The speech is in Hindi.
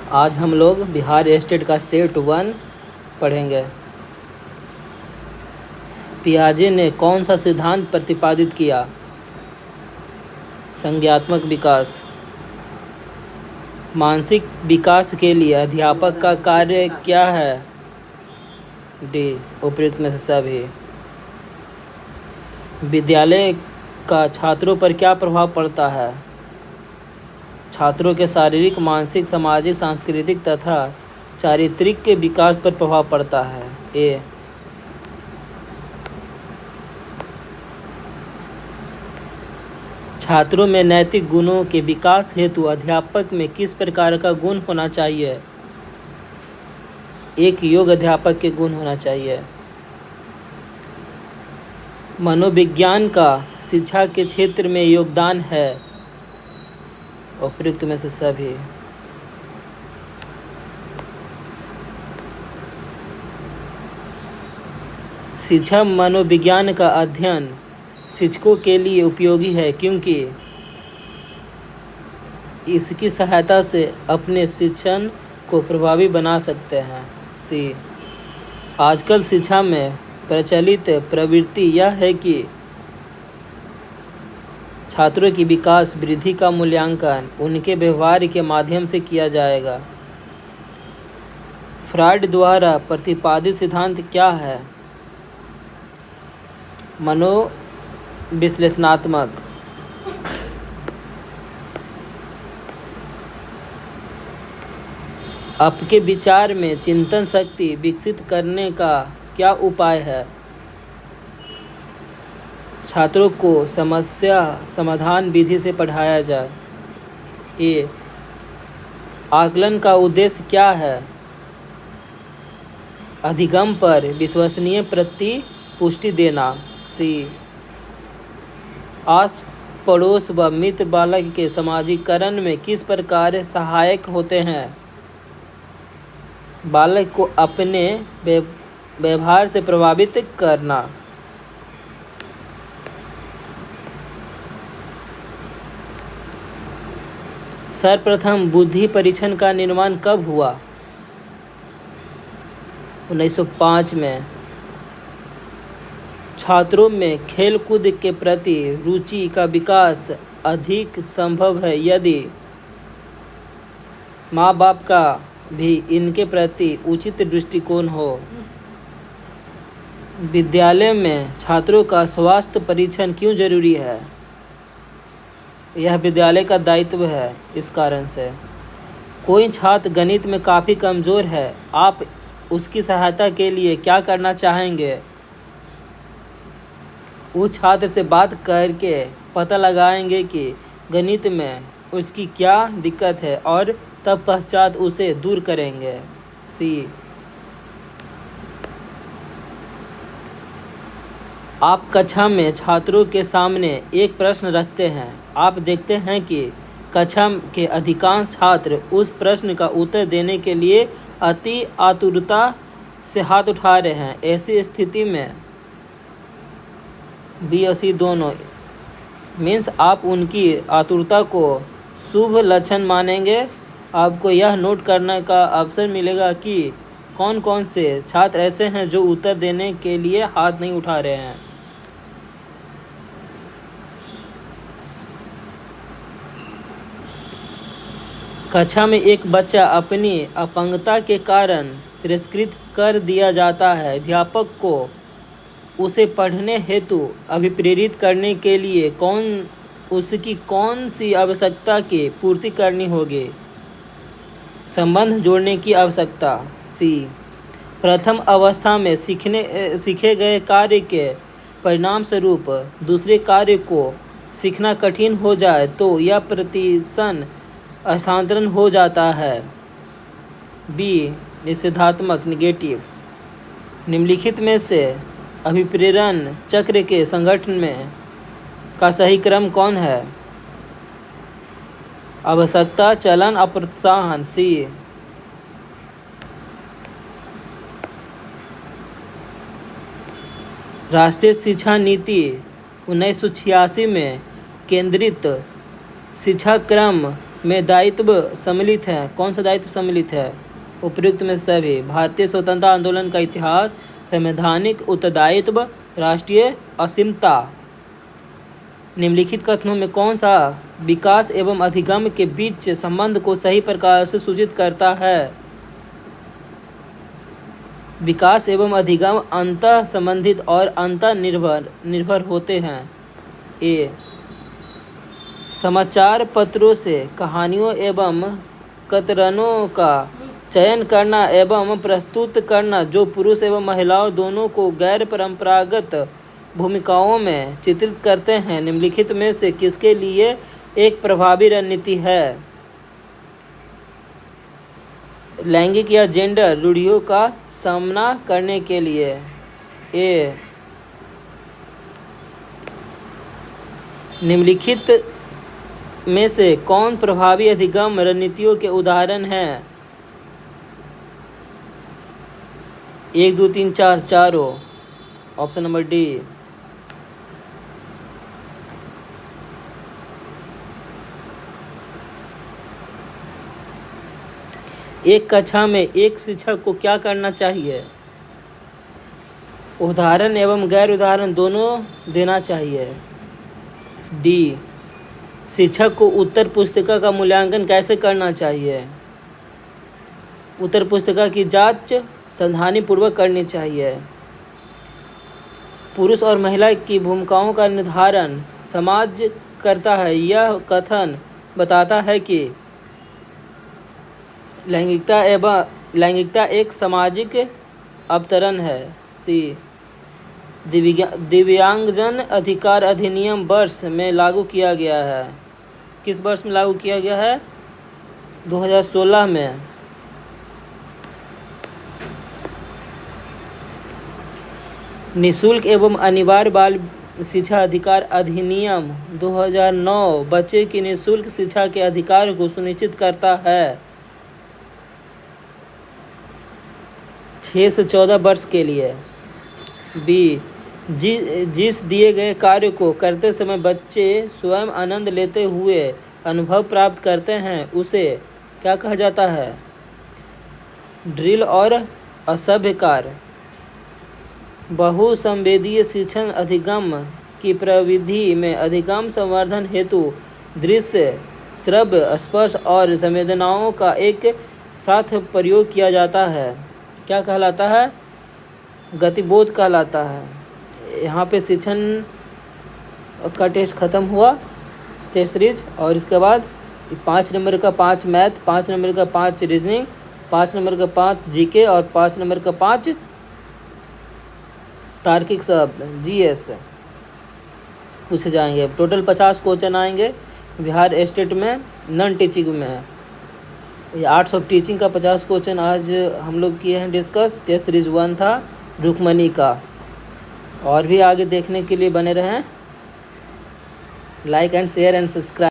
आज हम लोग बिहार स्टेट का सेट 1 पढ़ेंगे। पियाजे ने कौन सा सिद्धांत प्रतिपादित किया? संज्ञानात्मक विकास। मानसिक विकास के लिए अध्यापक का कार्य क्या है? डी, उपयुक्त में से सभी। विद्यालय का छात्रों पर क्या प्रभाव पड़ता है? छात्रों के शारीरिक, मानसिक, सामाजिक, सांस्कृतिक तथा चारित्रिक के विकास पर प्रभाव पड़ता है। ए। छात्रों में नैतिक गुणों के विकास हेतु अध्यापक में किस प्रकार का गुण होना चाहिए? एक योग्य अध्यापक के गुण होना चाहिए। मनोविज्ञान का शिक्षा के क्षेत्र में योगदान है? उपयुक्त में से सभी। शिक्षा मनोविज्ञान का अध्ययन शिक्षकों के लिए उपयोगी है क्योंकि इसकी सहायता से अपने शिक्षण को प्रभावी बना सकते हैं। सी। आजकल शिक्षा में प्रचलित प्रवृत्ति यह है कि छात्रों की विकास वृद्धि का मूल्यांकन उनके व्यवहार के माध्यम से किया जाएगा। फ्रॉइड द्वारा प्रतिपादित सिद्धांत क्या है? मनोविश्लेषणात्मक। आपके विचार में चिंतन शक्ति विकसित करने का क्या उपाय है? छात्रों को समस्या समाधान विधि से पढ़ाया जाए। ए। आकलन का उद्देश्य क्या है? अधिगम पर विश्वसनीय प्रतिपुष्टि देना। सी। आस पड़ोस व मित्र बालक के सामाजिकरण में किस प्रकार सहायक होते हैं? बालक को अपने व्यवहार से प्रभावित करना। सर्वप्रथम बुद्धि परीक्षण का निर्माण कब हुआ? 1905 में। छात्रों में खेलकूद के प्रति रुचि का विकास अधिक संभव है यदि माँ बाप का भी इनके प्रति उचित दृष्टिकोण हो। विद्यालय में छात्रों का स्वास्थ्य परीक्षण क्यों जरूरी है? यह विद्यालय का दायित्व है। इस कारण से कोई छात्र गणित में काफ़ी कमज़ोर है, आप उसकी सहायता के लिए क्या करना चाहेंगे? उस छात्र से बात करके पता लगाएंगे कि गणित में उसकी क्या दिक्कत है और तब पश्चात उसे दूर करेंगे। सी। आप कक्षा में छात्रों के सामने एक प्रश्न रखते हैं। आप देखते हैं कि कक्षा के अधिकांश छात्र उस प्रश्न का उत्तर देने के लिए अति आतुरता से हाथ उठा रहे हैं। ऐसी स्थिति में बी और सी दोनों मीन्स आप उनकी आतुरता को शुभ लक्षण मानेंगे। आपको यह नोट करने का अवसर मिलेगा कि कौन कौन से छात्र ऐसे हैं जो उत्तर देने के लिए हाथ नहीं उठा रहे हैं। कक्षा में एक बच्चा अपनी अपंगता के कारण तिरस्कृत कर दिया जाता है। अध्यापक को उसे पढ़ने हेतु अभिप्रेरित करने के लिए उसकी कौन सी आवश्यकता की पूर्ति करनी होगी? संबंध जोड़ने की आवश्यकता। सी। प्रथम अवस्था में सीखे गए कार्य के परिणाम स्वरूप दूसरे कार्य को सीखना कठिन हो जाए तो यह प्रतिशन स्थानांतरण हो जाता है। बी, निषेधात्मक नेगेटिव। निम्नलिखित में से अभिप्रेरण चक्र के संगठन में का सही क्रम कौन है? आवश्यकता, चलन और प्रोत्साहन। सी। राष्ट्रीय शिक्षा नीति 1986 में केंद्रित शिक्षा क्रम में दायित्व सम्मिलित हैं? कौन सा दायित्व सम्मिलित है? उपयुक्त में सभी। भारतीय स्वतंत्रता आंदोलन का इतिहास, संवैधानिक उत्तरदायित्व, राष्ट्रीय असीमता। निम्नलिखित कथनों में कौन सा विकास एवं अधिगम के बीच संबंध को सही प्रकार से सूचित करता है? विकास एवं अधिगम अंतः संबंधित और अंतः निर्भर होते हैं। ए, समाचार पत्रों से कहानियों एवं कतरनों का चयन करना एवं प्रस्तुत करना जो पुरुष एवं महिलाओं दोनों को गैर परंपरागत भूमिकाओं में चित्रित करते हैं, निम्नलिखित में से किसके लिए एक प्रभावी रणनीति है? लैंगिक या जेंडर रूढ़ियों का सामना करने के लिए। ए, निम्नलिखित में से कौन प्रभावी अधिगम रणनीतियों के उदाहरण हैं? 1, 2, 3, 4 चारों। Option number D. एक कक्षा में एक शिक्षक को क्या करना चाहिए? उदाहरण एवं गैर उदाहरण दोनों देना चाहिए। डी, शिक्षक को उत्तर पुस्तिका का मूल्यांकन कैसे करना चाहिए? उत्तर पुस्तिका की जांच सावधानीपूर्वक करनी चाहिए। पुरुष और महिला की भूमिकाओं का निर्धारण समाज करता है। यह कथन बताता है कि लैंगिकता एक सामाजिक अवतरण है। सी, दिव्यांगजन अधिकार अधिनियम वर्ष में लागू किया गया है। किस वर्ष में लागू किया गया है? 2016 में। निःशुल्क एवं अनिवार्य बाल शिक्षा अधिकार अधिनियम 2009 बच्चे की निःशुल्क शिक्षा के अधिकार को सुनिश्चित करता है 6 से 14 वर्ष के लिए। बी, जिस दिए गए कार्य को करते समय बच्चे स्वयं आनंद लेते हुए अनुभव प्राप्त करते हैं उसे क्या कहा जाता है? ड्रिल और असभ्य कार्य। बहुसंवेदीय शिक्षण अधिगम की प्रविधि में अधिगम संवर्धन हेतु दृश्य, श्रव्य, स्पर्श और संवेदनाओं का एक साथ प्रयोग किया जाता है। क्या कहलाता है? गतिबोध कहलाता है। यहाँ पे शिक्षण का टेस्ट ख़त्म हुआ, टेस्ट सीरीज। और इसके बाद 5 नंबर का 5 मैथ, 5 नंबर का 5 रीजनिंग, 5 नंबर का 5 जीके और 5 नंबर का 5 तार्किक शब्द जीएस पूछे जाएंगे। टोटल 50 क्वेश्चन आएंगे बिहार स्टेट में नॉन टीचिंग में। ये आर्ट्स ऑफ टीचिंग का 50 क्वेश्चन आज हम लोग किए हैं डिस्कस। टेस्ट सीरीज 1 था रुक्मणी का। और भी आगे देखने के लिए बने रहें। Like and share and subscribe.